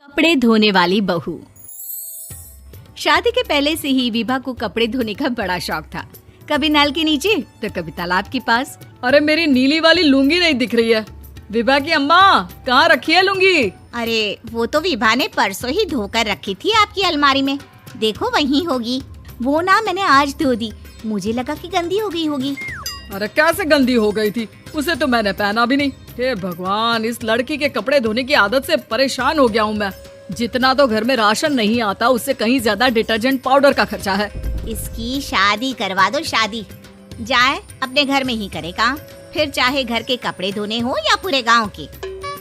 कपड़े धोने वाली बहू। शादी के पहले से ही विभा को कपड़े धोने का बड़ा शौक था। कभी नल के नीचे तो कभी तालाब के पास। अरे मेरी नीली वाली लुंगी नहीं दिख रही है। विभा की अम्मा कहाँ रखी है लुंगी? अरे वो तो विभा ने परसों ही धोकर रखी थी आपकी अलमारी में। देखो वहीं होगी। वो ना मैंने आज धो दी, मुझे लगा कि गंदी हो गई होगी। अरे कैसे गंदी हो गई थी? उसे तो मैंने पहना भी नहीं। हे भगवान, इस लड़की के कपड़े धोने की आदत से परेशान हो गया हूँ मैं। जितना तो घर में राशन नहीं आता उससे कहीं ज्यादा डिटर्जेंट पाउडर का खर्चा है। इसकी शादी करवा दो, शादी जाए अपने घर में ही करे काम, फिर चाहे घर के कपड़े धोने हो या पूरे गांव के।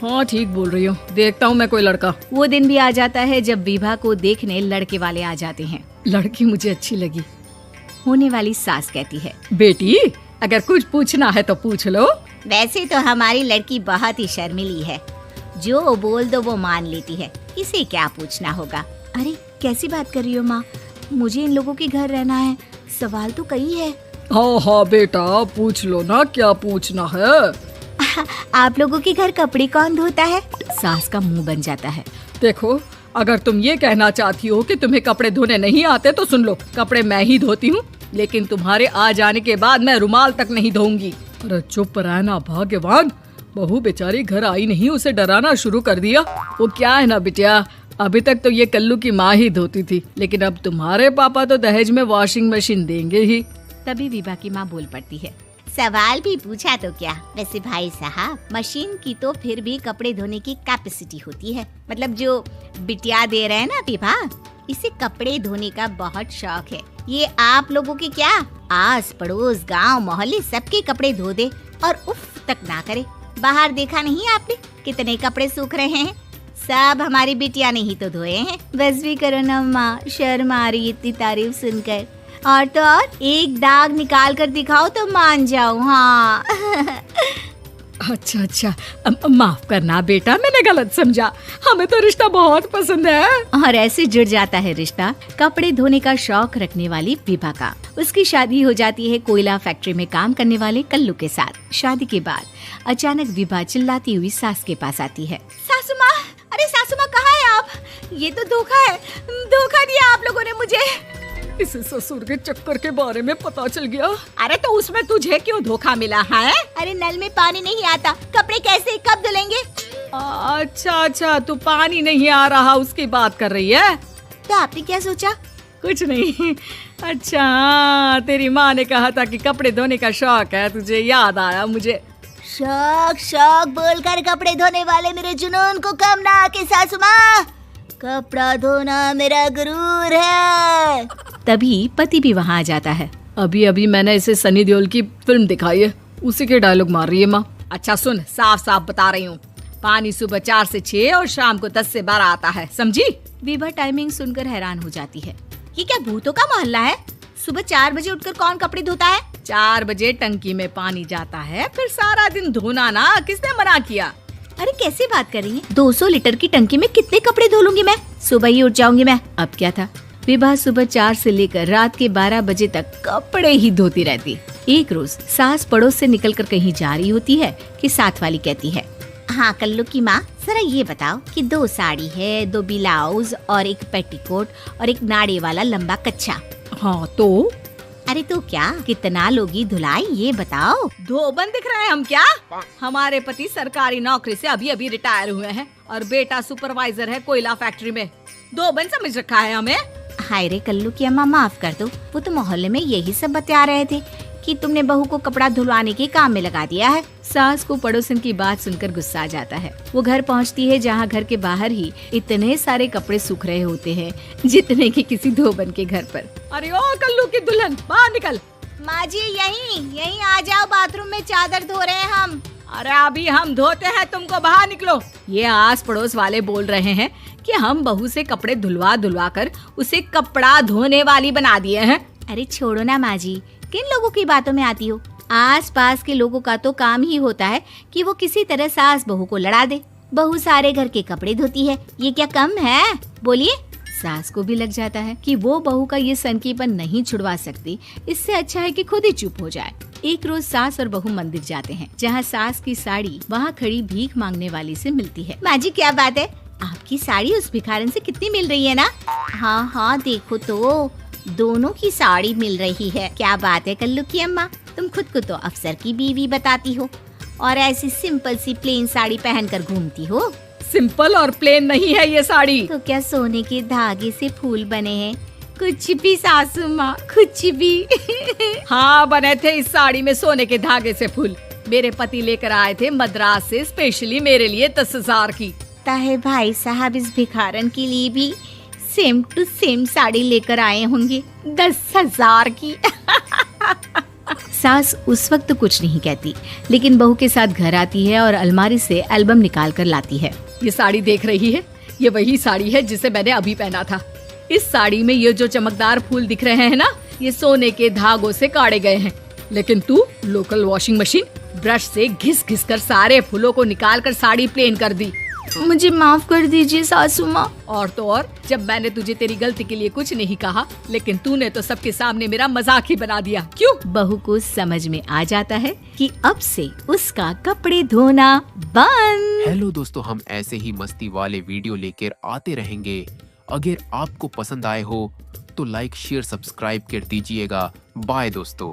हाँ ठीक बोल रही हूँ, देखता हूँ मैं कोई लड़का। वो दिन भी आ जाता है जब विभा को देखने लड़के वाले आ जाते हैं। लड़की मुझे अच्छी लगी। होने वाली सास कहती है, बेटी अगर कुछ पूछना है तो पूछ लो। वैसे तो हमारी लड़की बहुत ही शर्मीली है, जो बोल दो वो मान लेती है, इसे क्या पूछना होगा। अरे कैसी बात कर रही हो माँ, मुझे इन लोगों के घर रहना है, सवाल तो कई है। हाँ हाँ बेटा पूछ लो ना, क्या पूछना है। आप लोगों के घर कपड़े कौन धोता है? सास का मुंह बन जाता है। देखो अगर तुम ये कहना चाहती हो कि तुम्हें कपड़े धोने नहीं आते तो सुन लो, कपड़े मैं ही धोती हूँ, लेकिन तुम्हारे आ जाने के बाद मैं रुमाल तक नहीं धोऊंगी। अरे चुप रहना भाग्यवान, बहू बेचारी घर आई नहीं, उसे डराना शुरू कर दिया। वो क्या है ना बिटिया, अभी तक तो ये कल्लू की माँ ही धोती थी, लेकिन अब तुम्हारे पापा तो दहेज में वॉशिंग मशीन देंगे ही। तभी विभा की माँ बोल पड़ती है, सवाल भी पूछा तो क्या। वैसे भाई साहब, मशीन की तो फिर भी कपड़े धोने की कैपेसिटी होती है। मतलब जो बिटिया दे रहे हैं ना विभा, इसे कपड़े धोने का बहुत शौक है। ये आप लोगों के क्या, आस पड़ोस गांव मोहल्ले सबके कपड़े धो दे और उफ तक ना करे। बाहर देखा नहीं आपने कितने कपड़े सूख रहे हैं? सब हमारी बिटिया ने ही तो धोए हैं। बस भी करो ना माँ, शर्म आ रही इतनी तारीफ सुनकर। और तो और एक दाग निकाल कर दिखाओ तो मान जाओ। हाँ अच्छा माफ करना बेटा, मैंने गलत समझा। हमें तो रिश्ता बहुत पसंद है। और ऐसे जुड़ जाता है रिश्ता कपड़े धोने का शौक रखने वाली विभा का। उसकी शादी हो जाती है कोयला फैक्ट्री में काम करने वाले कल्लू के साथ। शादी के बाद अचानक विभा चिल्लाती हुई सास के पास आती है। सासू माँ, अरे सासू माँ कहाँ है आप? ये तो धोखा है, धोखा दिया आप लोगों ने मुझे। इसे ससुर के चक्कर के बारे में पता चल गया। अरे तो उसमें तुझे क्यों धोखा मिला है? अरे नल में पानी नहीं आता, कपड़े कैसे कब धुलेंगे? अच्छा तू पानी नहीं आ रहा उसकी बात कर रही है। तो आपने क्या सोचा? कुछ नहीं। अच्छा तेरी माँ ने कहा था कि कपड़े धोने का शौक है, तुझे याद आया मुझे। शौक बोलकर कपड़े धोने वाले मेरे जुनून को कम ना आके सासू माँ, कपड़ा धोना मेरा गुरूर है। तभी पति भी वहाँ आ जाता है। अभी मैंने इसे सनी देओल की फिल्म दिखाई है, उसी के डायलॉग मार रही है माँ। अच्छा सुन, साफ साफ बता रही हूँ, पानी सुबह 4 से 6 और शाम को 10 से 12 आता है, समझी? विभा टाइमिंग सुनकर हैरान हो जाती है। ये क्या भूतों का मोहल्ला है? सुबह 4 बजे उठकर कौन कपड़े धोता है? 4 बजे टंकी में पानी जाता है, फिर सारा दिन धोना ना, किसने मना किया? अरे कैसी बात कर रही है? 200 लीटर की टंकी में कितने कपड़े धो लूंगी मैं? सुबह ही उठ जाऊंगी मैं। अब क्या था, विभा सुबह 4 से लेकर रात के 12 बजे तक कपड़े ही धोती रहती। एक रोज सास पड़ोस से निकलकर कहीं जा रही होती है कि साथ वाली कहती है, हाँ कल्लू की माँ, जरा ये बताओ कि 2 साड़ी है, 2 ब्लाउज और एक पेटीकोट और एक नाड़े वाला लंबा कच्छा। हाँ तो? अरे तो क्या, कितना लोगी धुलाई ये बताओ। धोबन दिख रहे हैं हम क्या? हमारे पति सरकारी नौकरी से अभी रिटायर हुए हैं और बेटा सुपरवाइजर है कोयला फैक्ट्री में। धोबन समझ रखा है हमें। हाय रे कल्लू की अम्मा, माफ कर दो, वो तो मोहल्ले में यही सब बता रहे थे कि तुमने बहू को कपड़ा धुलवाने के काम में लगा दिया है। सास को पड़ोसन की बात सुनकर गुस्सा आ जाता है। वो घर पहुंचती है जहां घर के बाहर ही इतने सारे कपड़े सूख रहे होते हैं जितने कि किसी धोबन के घर पर। अरे ओ कल्लू की दुल्हन, बाहर निकल। माँ जी यहीं आ जाओ, बाथरूम में चादर धो रहे हैं हम। अरे अभी हम धोते हैं, तुमको बाहर निकलो। ये आस पड़ोस वाले बोल रहे हैं कि हम बहू से कपड़े धुलवा कर उसे कपड़ा धोने वाली बना दिए हैं। अरे छोड़ो ना माँ जी, किन लोगों की बातों में आती हो? आस पास के लोगों का तो काम ही होता है कि वो किसी तरह सास बहू को लड़ा दे। बहू सारे घर के कपड़े धोती है, ये क्या कम है? बोलिए। सास को भी लग जाता है कि वो बहू का ये सनकीपन नहीं छुड़वा सकती, इससे अच्छा है कि खुद ही चुप हो जाए। एक रोज सास और बहू मंदिर जाते हैं, जहाँ सास की साड़ी वहाँ खड़ी भीख मांगने वाली से मिलती है। माँ जी क्या बात है, आपकी साड़ी उस भिखारन से कितनी मिल रही है ना? हाँ हाँ देखो तो, दोनों की साड़ी मिल रही है। क्या बात है कल्लू की अम्मा, तुम खुद को तो अफसर की बीवी बताती हो और ऐसी सिंपल सी प्लेन साड़ी पहनकर घूमती हो। सिंपल और प्लेन नहीं है ये साड़ी। तो क्या सोने के धागे से फूल बने हैं? कुछ भी सासू माँ, कुछ भी। हाँ बने थे इस साड़ी में सोने के धागे से फूल। मेरे पति लेकर आए थे मद्रास से स्पेशली मेरे लिए 10,000 की। ताहे भाई साहब इस भिखारन के लिए भी सेम टू सेम साड़ी लेकर आए होंगे 10,000 की। सास उस वक्त तो कुछ नहीं कहती, लेकिन बहू के साथ घर आती है और अलमारी से एल्बम निकाल कर लाती है। ये साड़ी देख रही है, ये वही साड़ी है जिसे मैंने अभी पहना था। इस साड़ी में ये जो चमकदार फूल दिख रहे हैं ना, ये सोने के धागों से काढ़े गए हैं। लेकिन तू लोकल वॉशिंग मशीन ब्रश से घिस घिस कर सारे फूलों को निकाल कर साड़ी प्लेन कर दी। मुझे माफ कर दीजिए सासू माँ। और तो और, जब मैंने तुझे तेरी गलती के लिए कुछ नहीं कहा, लेकिन तूने तो सबके सामने मेरा मजाक ही बना दिया। क्यों? बहू को समझ में आ जाता है कि अब से उसका कपड़े धोना बंद। हेलो दोस्तों, हम ऐसे ही मस्ती वाले वीडियो लेकर आते रहेंगे। अगर आपको पसंद आए हो तो लाइक शेयर सब्सक्राइब कर दीजिएगा। बाय दोस्तों।